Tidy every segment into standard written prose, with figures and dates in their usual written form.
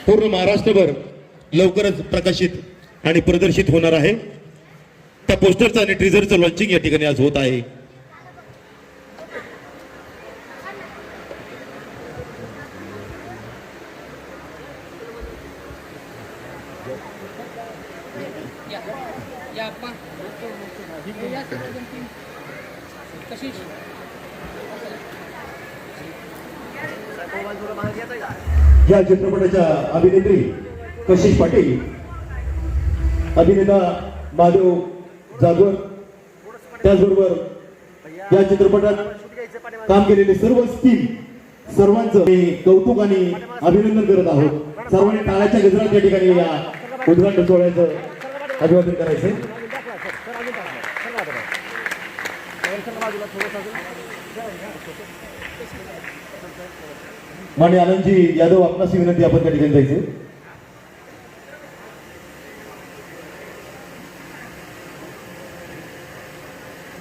पूर्ण महाराष्ट्रभर लवकरच प्रकाशित आणि प्रदर्शित होणार आहे। त्या पोस्टरचं आणि टीझरचं लॉन्चिंग या ठिकाणी आज होत आहे। या चित्रपटाच्या अभिनेत्री कशिश पाटील, अभिनेता महादेव जाधवर, त्याचबरोबर या चित्रपटात काम केलेले सर्व टीम, सर्वांचं कौतुक आणि अभिनंदन करत आहोत। सर्वांनी टाळ्याच्या गजरात या ठिकाणी या उद्घाटन सोहळ्याचं अभिवादन करायचं। माननीय आनंदजी यादव, आपणास विनंती, आपण त्या ठिकाणी जायचे।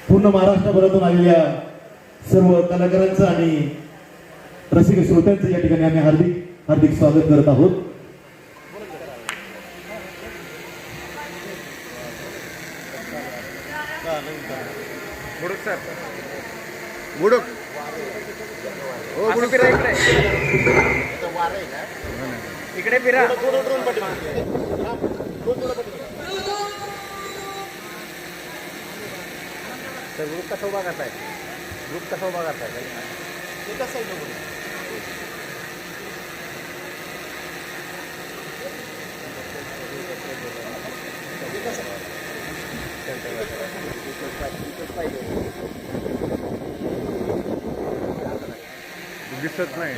पूर्ण महाराष्ट्रभरातून आलेल्या सर्व कलाकारांचं आणि रसिक श्रोत्यांचं या ठिकाणी आम्ही हार्दिक हार्दिक स्वागत करत आहोत। बुडुक सर, बुडुक हो, बुडुक फिरा इकडे, इकडे फिरा। सर ग्रुप कसा उभा करताय, ग्रुप कसा उभा करताय? दिसत नाही।